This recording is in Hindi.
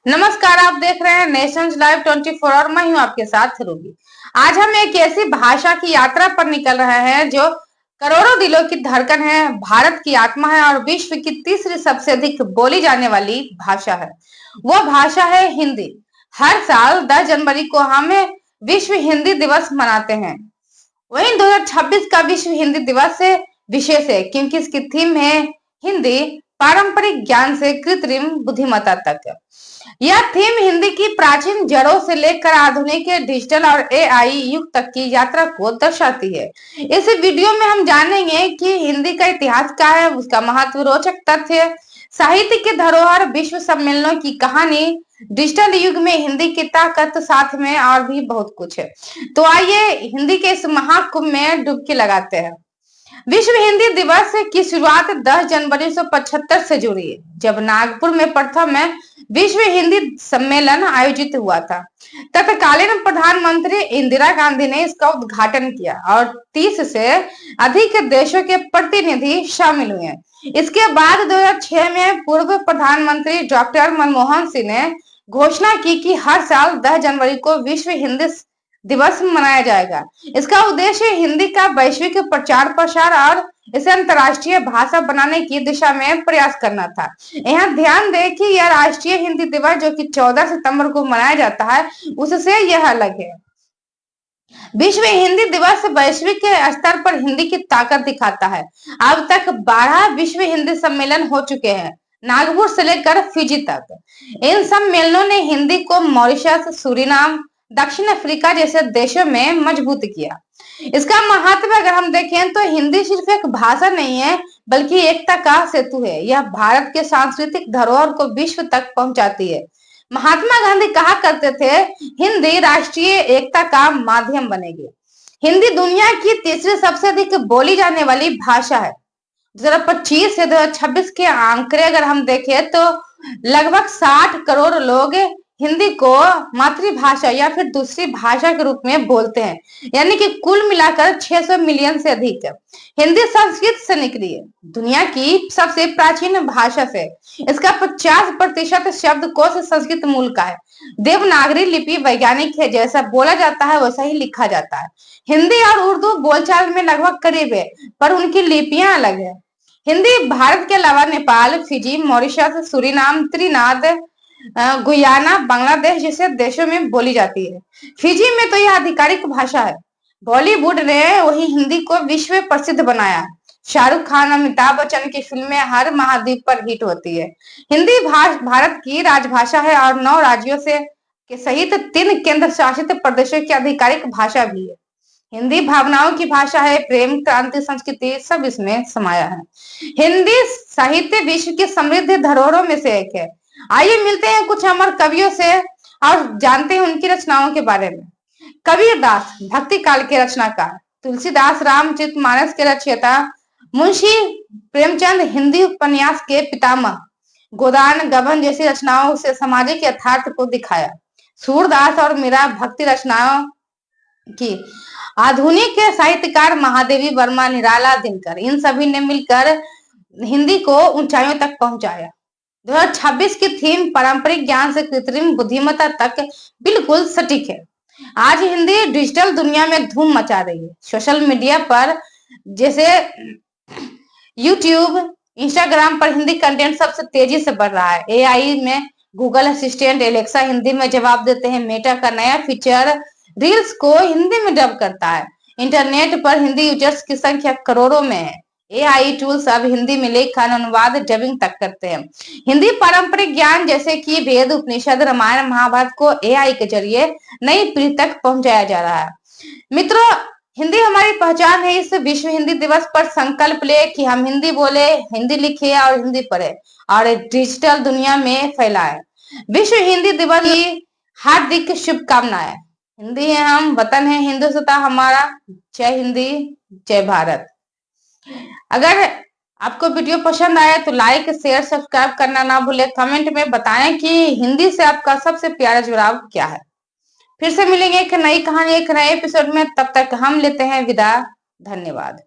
नमस्कार, आप देख रहे हैं नेशंस लाइव 24 और मैं हूं आपके साथ रूबी। आज हम एक ऐसी भाषा की यात्रा पर निकल रहे हैं जो करोड़ों दिलों की धड़कन है, भारत की आत्मा है और विश्व की तीसरी सबसे अधिक बोली जाने वाली भाषा है। वो भाषा है हिंदी। हर साल 10 जनवरी को हम विश्व हिंदी दिवस मनाते हैं। वहीं 2026 का विश्व हिंदी दिवस से विशेष है क्योंकि इसकी थीम है हिंदी, पारंपरिक ज्ञान से कृत्रिम बुद्धिमत्ता तक। यह थीम हिंदी की प्राचीन जड़ों से लेकर आधुनिक डिजिटल और एआई युग तक की यात्रा को दर्शाती है। इस वीडियो में हम जानेंगे कि हिंदी का इतिहास क्या है, उसका महत्व, रोचक तथ्य, साहित्य की धरोहर, विश्व सम्मेलनों की कहानी, डिजिटल युग में हिंदी की ताकत, साथ में और भी बहुत कुछ है। तो आइए हिंदी के इस महाकुंभ में डुबकी लगाते हैं। विश्व हिंदी दिवस की शुरुआत 10 जनवरी 1975 से जुड़ी है, जब नागपुर में प्रथम विश्व हिंदी सम्मेलन आयोजित हुआ था। तत्कालीन प्रधानमंत्री इंदिरा गांधी ने इसका उद्घाटन किया और 30 से अधिक देशों के प्रतिनिधि शामिल हुए। इसके बाद 2006 में पूर्व प्रधानमंत्री डॉक्टर मनमोहन सिंह ने घोषणा की कि हर साल 10 जनवरी को विश्व हिंदी दिवस मनाया जाएगा। इसका उद्देश्य हिंदी का वैश्विक प्रचार प्रसार और इसे अंतर्राष्ट्रीय भाषा बनाने की दिशा में प्रयास करना था। यहाँ ध्यान दें कि यह राष्ट्रीय हिंदी दिवस जो कि 14 सितंबर को मनाया जाता है, उससे यह अलग है। विश्व हिंदी दिवस वैश्विक स्तर पर हिंदी की ताकत दिखाता है। अब तक 12 विश्व हिंदी सम्मेलन हो चुके हैं, नागपुर से लेकर फिजी तक। इन सम्मेलनों ने हिंदी को मॉरिशस, सूरीनाम, दक्षिण अफ्रीका जैसे देशों में मजबूत किया। इसका महत्व अगर हम देखें तो हिंदी सिर्फ एक भाषा नहीं है, बल्कि एकता का सेतु है। यह भारत के सांस्कृतिक धरोहर को विश्व तक पहुंचाती है। महात्मा गांधी कहा करते थे, हिंदी राष्ट्रीय एकता का माध्यम बनेगी। हिंदी दुनिया की तीसरी सबसे अधिक बोली जाने वाली भाषा है। 2025 से 2026 के आंकड़े अगर हम देखें तो लगभग 60 करोड़ लोग हिंदी को मातृभाषा या फिर दूसरी भाषा के रूप में बोलते हैं, यानी कि कुल मिलाकर 600 मिलियन से अधिक। हिंदी संस्कृत से निकली है, दुनिया की सबसे प्राचीन भाषा से। इसका 50% शब्दकोश संस्कृत मूल का है। देवनागरी लिपि वैज्ञानिक है, जैसा बोला जाता है वैसा ही लिखा जाता है। हिंदी और उर्दू बोलचाल में लगभग करीब है, पर उनकी लिपियां अलग है। हिंदी भारत के अलावा Nepal, Fiji, Mauritius, Suriname, त्रिनाद, Guyana, Bangladesh जैसे देशों में बोली जाती है। फिजी में तो यह आधिकारिक भाषा है। बॉलीवुड ने वही हिंदी को विश्व प्रसिद्ध बनाया। शाहरुख खान, अमिताभ बच्चन की फिल्में हर महाद्वीप पर हिट होती है। हिंदी भारत की राजभाषा है और 9 राज्यों से के सहित 3 केंद्र शासित प्रदेशों की आधिकारिक भाषा भी है। हिंदी भावनाओं की भाषा है, प्रेम, क्रांति, संस्कृति सब इसमें समाया है। हिंदी साहित्य विश्व की समृद्ध धरोहरों में से एक है। आइए मिलते हैं कुछ अमर कवियों से और जानते हैं उनकी रचनाओं के बारे में। कबीरदास भक्ति काल के रचनाकार, तुलसीदास रामचरितमानस के रचयिता, मुंशी प्रेमचंद हिंदी उपन्यास के पितामह, गोदान, गबन जैसी रचनाओं से सामाजिक यथार्थ को दिखाया। सूरदास और मीरा भक्ति रचनाओं की। आधुनिक साहित्यकार महादेवी वर्मा, निराला, दिनकर, इन सभी ने मिलकर हिंदी को ऊंचाइयों तक पहुंचाया। 2026 की थीम पारंपरिक ज्ञान से कृत्रिम बुद्धिमत्ता तक बिल्कुल सटीक है। आज हिंदी डिजिटल दुनिया में धूम मचा रही है। सोशल मीडिया पर जैसे यूट्यूब, इंस्टाग्राम पर हिंदी कंटेंट सबसे तेजी से बढ़ रहा है। एआई में गूगल असिस्टेंट, एलेक्सा हिंदी में जवाब देते हैं। मेटा का नया फीचर रील्स को हिंदी में डब करता है। इंटरनेट पर हिंदी यूजर्स की संख्या करोड़ों में है। एआई टूल्स अब हिंदी में लेखन, अनुवाद, डबिंग तक करते हैं। हिंदी पारंपरिक ज्ञान जैसे कि वेद, उपनिषद, रामायण, महाभारत को एआई के जरिए नई पीढ़ी तक पहुंचाया जा रहा है। मित्रों, हिंदी हमारी पहचान है। इस विश्व हिंदी दिवस पर संकल्प ले कि हम हिंदी बोले, हिंदी लिखे और हिंदी पढ़े और डिजिटल दुनिया में फैलाएं। विश्व हिंदी दिवस की हार्दिक शुभकामनाएं। हिंदी है हम, वतन है हिंदुस्तान हमारा। जय हिंदी, जय भारत। अगर आपको वीडियो पसंद आया तो लाइक, शेयर, सब्सक्राइब करना ना भूलें। कमेंट में बताएं कि हिंदी से आपका सबसे प्यारा जुड़ाव क्या है। फिर से मिलेंगे एक नई कहानी, एक नए एपिसोड में। तब तक हम लेते हैं विदा। धन्यवाद।